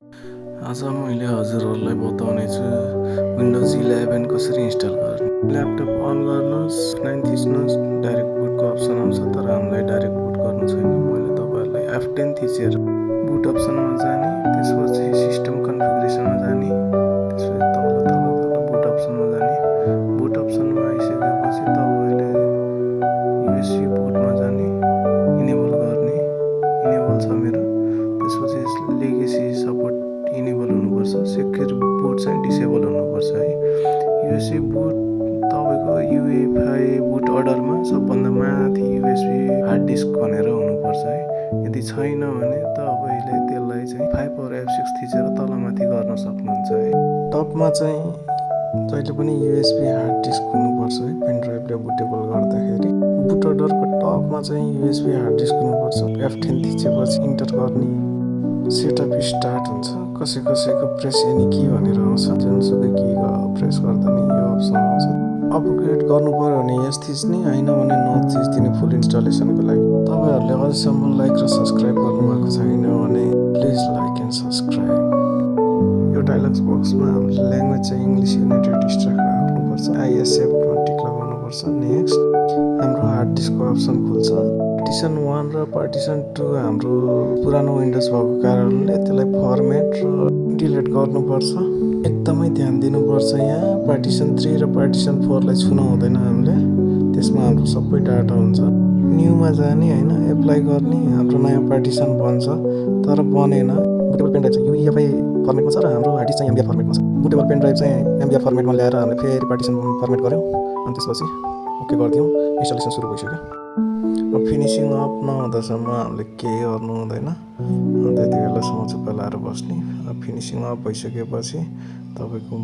आज मैले हजुरहरूलाई बताउने छु विन्डोज 11 कसरी इन्स्टल गर्ने। ल्यापटप अन गर्नुहोस्, F9 थिच्नुहोस्, डाइरेक्ट बुटको अप्सन आउँछ, तर हामीलाई डाइरेक्ट बुट गर्नु छैन। मैले तपाईँहरूलाई F10 थिचेर बुट अप्सनमा जाने, त्यसपछि सिस्टम कन्फिगरेसनमा जाने, त्यसपछि तल बुट अप्सनमा जाने। बुट अप्सनमा आइसकेपछि तपाईँले USB बुटमा जाने, इनेबल गर्ने, इनेबल छ मेरो। त्यसपछि लेगेसी सपोर्ट इनेबल हुनुपर्छ, सेक्युर बुट चाहिँ डिसेबल हुनुपर्छ है। USB बुट तपाईँको UEFI बुट अर्डरमा सबभन्दा माथि USB हार्ड डिस्क भनेर हुनुपर्छ है। यदि छैन भने तपाईँले त्यसलाई चाहिँ 5 or F6 थिचेर तलमाथि गर्न सक्नुहुन्छ है। टपमा चाहिँ जहिले पनि USB हार्ड डिस्क हुनुपर्छ है, पेन ड्राइभले बुटेबल गर्दाखेरि। बुट अर्डरको टपमा चाहिँ USB हार्ड डिस्क हुनुपर्छ। F10 थिचेपछि इन्टर गर्ने, सेटअप स्टार्ट हुन्छ। कसैको प्रेस एनी की भनेर आउँछ, जुनसुकै की प्रेस गर्दा नि यो अप्सन आउँछ। अपग्रेड गर्नु पर्यो भने यस थिच्ने, होइन भने नो थिच्दिने फुल इन्स्टलेसनको लागि। तपाईँहरूले अझसम्म लाइक र सब्सक्राइब गर्नुभएको छैन भने प्लिज लाइक एन्ड सब्सक्राइब। यो डायलग्स बक्समा हामीले ल्याङ्ग्वेज चाहिँ इङ्ग्लिस युनाइटेड स्टेट राख्नुपर्छ, ISFमा टिक लगाउनुपर्छ। नेक्स्ट हाम्रो हार्ड डिस्कको अप्सन खुल्छ। पार्टिसन 1 र पार्टिसन 2 हाम्रो पुरानो विन्डोज भएको कारणले त्यसलाई फर्मेट र डिलिट गर्नुपर्छ। एकदमै ध्यान दिनुपर्छ यहाँ। पार्टिसन 3 र पार्टिसन 4 लाई छुन हुँदैन हामीले, त्यसमा हाम्रो सबै डाटा हुन्छ। न्यूमा जाने, होइन एप्लाई गर्ने, हाम्रो नयाँ पार्टिसन बन्छ। तर बनेन। बुटेबल पेन ड्राइभ चाहिँ UEFI फर्मेटमा छ र हाम्रो हार्ड डिस्क चाहिँ MBR फर्मेटमा छ। बुटेबल पेन ड्राइभ चाहिँ MBR फर्मेटमा ल्याएर हामीले फेरि पार्टिसन फर्मेट गऱ्यौँ, अनि त्यसपछि ओके गरिदियौँ। इन्स्टलेसन सुरु भइसक्यो। अब फिनिसिङ अप नहुँदासम्म हामीले केही गर्नु हुँदैन, त्यति बेलासम्म चुप्प लाएर बस्ने। अब फिनिसिङ अप भइसकेपछि तपाईँको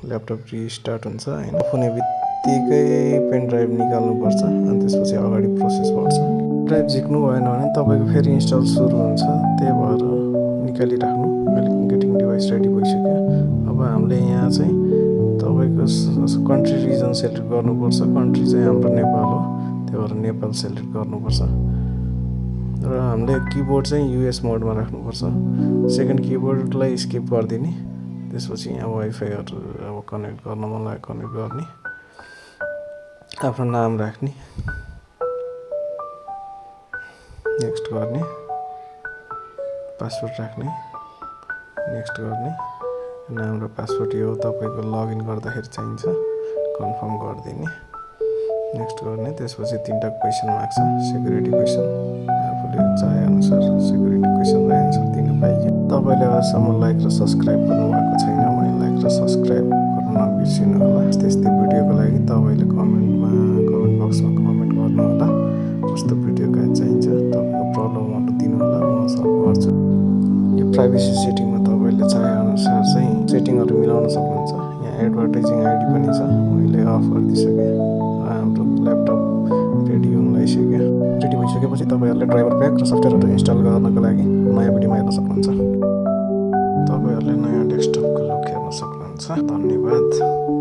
ल्यापटप रिस्टार्ट हुन्छ होइन। हुने बित्तिकै पेन ड्राइभ निकाल्नुपर्छ, अनि त्यसपछि अगाडि प्रोसेस बढ्छ। ड्राइभ झिक्नु भएन भने तपाईँको फेरि इन्स्टल सुरु हुन्छ, त्यही भएर निकालिराख्नु। अहिले गेटिङ डिभाइस रेडी भइसक्यो। अब हामीले यहाँ चाहिँ तपाईँको कन्ट्री रिजन सेलेक्ट गर्नुपर्छ। कन्ट्री चाहिँ हाम्रो नेपाल हो, त्यही भएर नेपाल सेलेक्ट गर्नुपर्छ। र हामीले किबोर्ड चाहिँ US मोडमा राख्नुपर्छ। सेकेन्ड किबोर्डलाई स्किप गरिदिने। त्यसपछि यहाँ वाइफाईहरू अब कनेक्ट गर्न मन लाग्यो कनेक्ट गर्ने, आफ्नो नाम राख्ने, नेक्स्ट गर्ने, पासवर्ड राख्ने, नेक्स्ट गर्ने। नाम र पासवर्ड यो तपाईँको लगइन गर्दाखेरि चाहिन्छ, कन्फर्म गरिदिने, नेक्स्ट गर्ने। त्यसपछि 3टा क्वेसन माग्छ, सेक्युरिटी क्वेसन, आफूले चाहेअनुसार सेक्युरिटी क्वेसनलाई एन्सर दिन पाइयो। तपाईँले अझसम्म लाइक र सब्सक्राइब गर्नुभएको छैन भने लाइक र सब्सक्राइब गर्न नबिर्सिनु होला। यस्तै भिडियोको लागि तपाईँले कमेन्ट बक्समा कमेन्ट गर्नु होला। कस्तो भिडियो चाहिन्छ तपाईँको प्रब्लमहरू दिनु होला, म सल्भ गर्छु। यो प्राइभेसी सेटिङमा तपाईँले चाहेअनुसार चाहिँ सेटिङहरू मिलाउन सक्नुहुन्छ। यहाँ एडभर्टाइजिङ आइडी पनि छ, मैले अफ गरिदिइसकेँ। हाम्रो ल्यापटप रेडी हुन लागिसक्यो। रेडी भइसकेपछि तपाईँहरूले ड्राइभर प्याक र सफ्टवेयरहरू इन्स्टल गर्नको लागि नयाँ भिडियोमा हेर्न सक्नुहुन्छ। तपाईँहरूले नयाँ डेस्कटपको लुक हेर्न सक्नुहुन्छ। धन्यवाद।